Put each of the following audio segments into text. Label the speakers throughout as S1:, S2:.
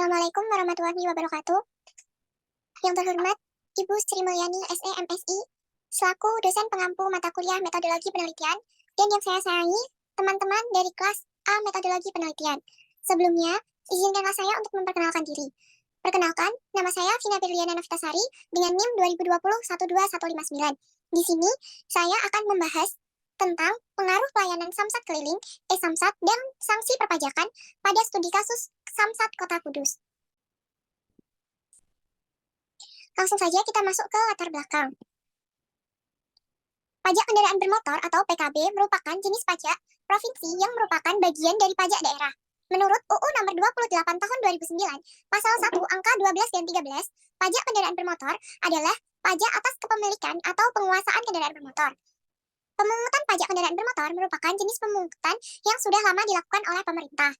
S1: Assalamualaikum warahmatullahi wabarakatuh. Yang terhormat Ibu Sri Mulyani SE MSI, selaku dosen pengampu mata kuliah metodologi penelitian, dan yang saya sayangi, teman-teman dari kelas A metodologi penelitian. Sebelumnya, izinkanlah saya untuk memperkenalkan diri. Perkenalkan, nama saya Vina Firliana Novitasari dengan NIM 2020 12159. Di sini, saya akan membahas tentang pengaruh pelayanan Samsat keliling, Samsat, dan sanksi perpajakan pada studi kasus Samsat Kota Kudus. Langsung saja kita masuk ke latar belakang. Pajak kendaraan bermotor atau PKB merupakan jenis pajak provinsi yang merupakan bagian dari pajak daerah. Menurut UU Nomor 28 Tahun 2009, Pasal 1 Angka 12 dan 13, pajak kendaraan bermotor adalah pajak atas kepemilikan atau penguasaan kendaraan bermotor. Pemungutan pajak kendaraan bermotor merupakan jenis pemungutan yang sudah lama dilakukan oleh pemerintah.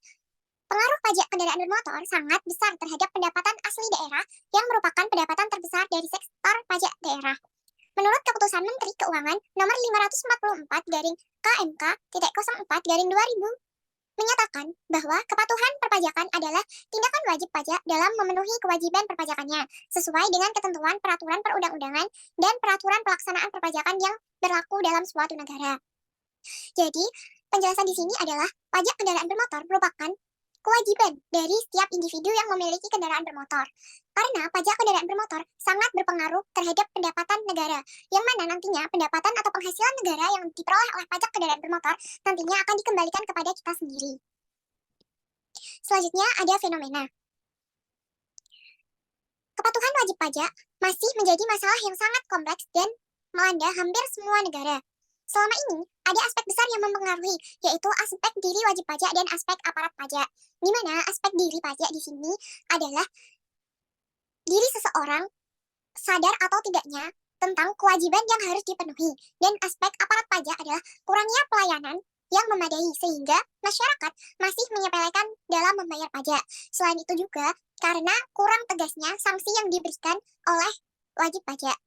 S1: Pengaruh pajak kendaraan bermotor sangat besar terhadap pendapatan asli daerah yang merupakan pendapatan terbesar dari sektor pajak daerah. Menurut Keputusan Menteri Keuangan Nomor 544-KMK-04-2000 menyatakan bahwa kepatuhan perpajakan adalah tindakan wajib pajak dalam memenuhi kewajiban perpajakannya sesuai dengan ketentuan peraturan perundang-undangan dan peraturan pelaksanaan perpajakan yang berlaku dalam suatu negara. Jadi, penjelasan di sini adalah pajak kendaraan bermotor merupakan kewajiban dari setiap individu yang memiliki kendaraan bermotor. Karena pajak kendaraan bermotor sangat berpengaruh terhadap pendapatan negara, yang mana nantinya pendapatan atau penghasilan negara yang diperoleh oleh pajak kendaraan bermotor nantinya akan dikembalikan kepada kita sendiri. Selanjutnya ada fenomena. Kepatuhan wajib pajak masih menjadi masalah yang sangat kompleks dan melanda hampir semua negara. Selama ini, ada aspek besar yang mempengaruhi, yaitu aspek diri wajib pajak dan aspek aparat pajak. Di mana aspek diri pajak di sini adalah diri seseorang sadar atau tidaknya tentang kewajiban yang harus dipenuhi. Dan aspek aparat pajak adalah kurangnya pelayanan yang memadai sehingga masyarakat masih menyepelekan dalam membayar pajak. Selain itu juga karena kurang tegasnya sanksi yang diberikan oleh wajib pajak.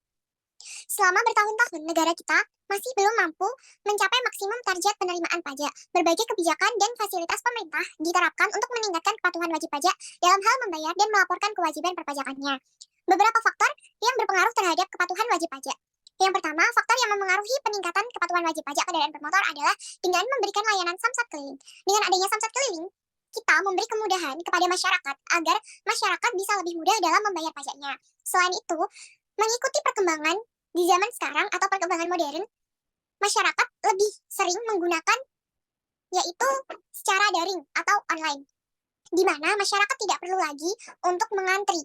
S1: Selama bertahun-tahun, negara kita masih belum mampu mencapai maksimum target penerimaan pajak. Berbagai kebijakan dan fasilitas pemerintah diterapkan untuk meningkatkan kepatuhan wajib pajak dalam hal membayar dan melaporkan kewajiban perpajakannya. Beberapa faktor yang berpengaruh terhadap kepatuhan wajib pajak. Yang pertama, faktor yang mempengaruhi peningkatan kepatuhan wajib pajak kendaraan bermotor adalah dengan memberikan layanan samsat keliling. Dengan adanya samsat keliling, kita memberi kemudahan kepada masyarakat agar masyarakat bisa lebih mudah dalam membayar pajaknya. Selain itu, mengikuti perkembangan di zaman sekarang atau perkembangan modern, masyarakat lebih sering menggunakan yaitu secara daring atau online, di mana masyarakat tidak perlu lagi untuk mengantri.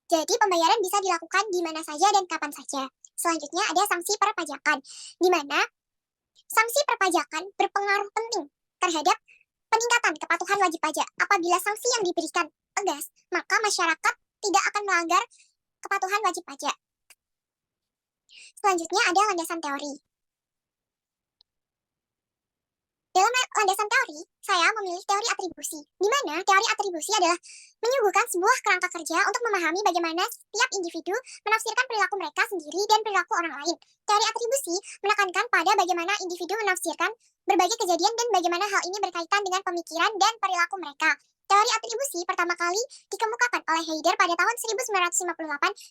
S1: Jadi pembayaran bisa dilakukan di mana saja dan kapan saja. Selanjutnya ada sanksi perpajakan, di mana sanksi perpajakan berpengaruh penting terhadap peningkatan kepatuhan wajib pajak. Apabila sanksi yang diberikan tegas, maka masyarakat tidak akan melanggar kepatuhan wajib pajak. Selanjutnya ada landasan teori. Dalam landasan teori, saya memilih teori atribusi, di mana teori atribusi adalah menyuguhkan sebuah kerangka kerja untuk memahami bagaimana setiap individu menafsirkan perilaku mereka sendiri dan perilaku orang lain. Teori atribusi menekankan pada bagaimana individu menafsirkan berbagai kejadian dan bagaimana hal ini berkaitan dengan pemikiran dan perilaku mereka. Teori atribusi pertama kali dikemukakan oleh Heider pada tahun 1958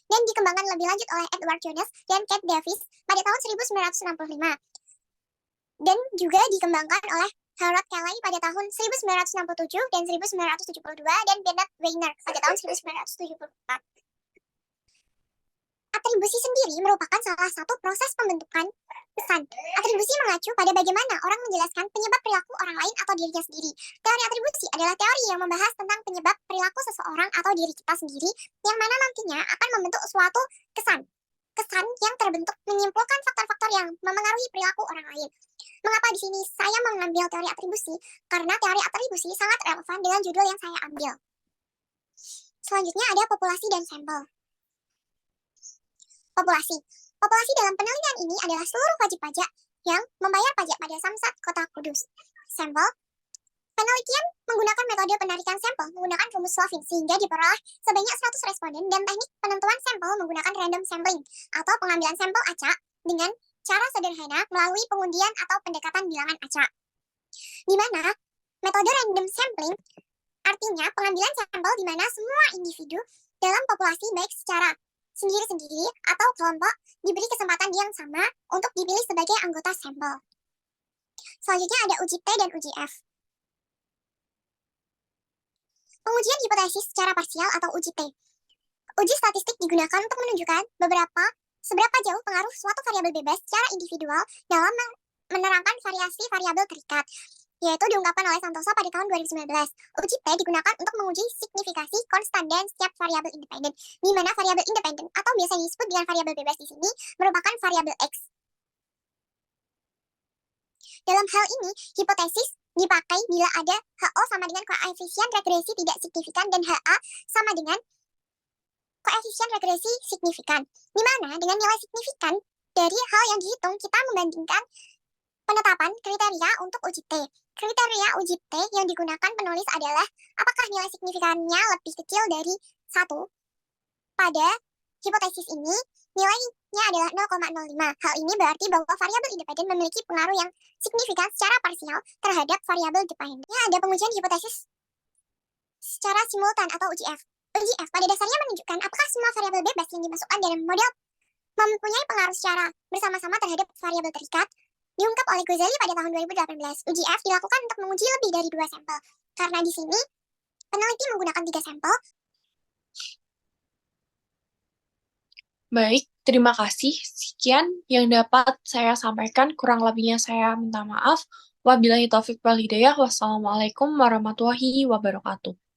S1: dan dikembangkan lebih lanjut oleh Edward Jones dan Kate Davis pada tahun 1965. Dan juga dikembangkan oleh Harold Cayley pada tahun 1967 dan 1972 dan Bernard Wiener pada tahun 1974. Atribusi sendiri merupakan salah satu proses pembentukan pesan. Atribusi mengacu pada bagaimana orang menjelaskan penyebab perilaku orang lain atau dirinya sendiri. Teori atribusi adalah teori yang membahas tentang penyebab perilaku seseorang atau diri kita sendiri, yang mana nantinya akan membentuk suatu kesan. Kesan yang terbentuk menyimpulkan faktor-faktor yang memengaruhi perilaku orang lain. Mengapa di sini saya mengambil teori atribusi? Karena teori atribusi sangat relevan dengan judul yang saya ambil. Selanjutnya ada populasi dan sampel. Populasi. Populasi dalam penelitian ini adalah seluruh wajib pajak yang membayar pajak pada Samsat Kota Kudus. Sampel. Penelitian menggunakan metode penarikan sampel menggunakan rumus Slovin sehingga diperoleh sebanyak 100 responden dan teknik penentuan sampel menggunakan random sampling atau pengambilan sampel acak dengan cara sederhana melalui pengundian atau pendekatan bilangan acak. Di mana metode random sampling Artinya, pengambilan sampel di mana semua individu dalam populasi baik secara sendiri-sendiri atau kelompok diberi kesempatan yang sama untuk dipilih sebagai anggota sampel. Selanjutnya ada uji T dan uji F. Pengujian hipotesis secara parsial atau uji T. Uji statistik digunakan untuk menunjukkan seberapa jauh pengaruh suatu variabel bebas secara individual dalam menerangkan variasi variabel terikat, yaitu diungkapkan oleh Santoso pada tahun 2019. Uji T digunakan untuk menguji signifikasi konstan dan setiap variabel independen, di mana variabel independen atau biasa disebut dengan variabel bebas di sini merupakan variabel X. Dalam hal ini, hipotesis dipakai bila ada HO sama dengan koefisien regresi tidak signifikan dan HA sama dengan koefisien regresi signifikan, di mana dengan nilai signifikan dari hal yang dihitung kita membandingkan penetapan kriteria untuk uji T. Kriteria uji T yang digunakan penulis adalah apakah nilai signifikannya lebih kecil dari 1. Pada hipotesis ini, nilainya adalah 0,05. Hal ini berarti bahwa variabel independen memiliki pengaruh yang signifikan secara parsial terhadap variabel dependent. Ada pengujian hipotesis secara simultan atau uji F. Uji F pada dasarnya menunjukkan apakah semua variabel bebas yang dimasukkan dalam model mempunyai pengaruh secara bersama-sama terhadap variabel terikat. Diungkap oleh Ghazali pada tahun 2018. Uji F dilakukan untuk menguji lebih dari 2 sampel. Karena di sini, peneliti menggunakan 3 sampel.
S2: Baik, terima kasih. Sekian yang dapat saya sampaikan. Kurang lebihnya saya minta maaf. Wabillahi taufiq wal hidayah. Wassalamualaikum warahmatullahi wabarakatuh.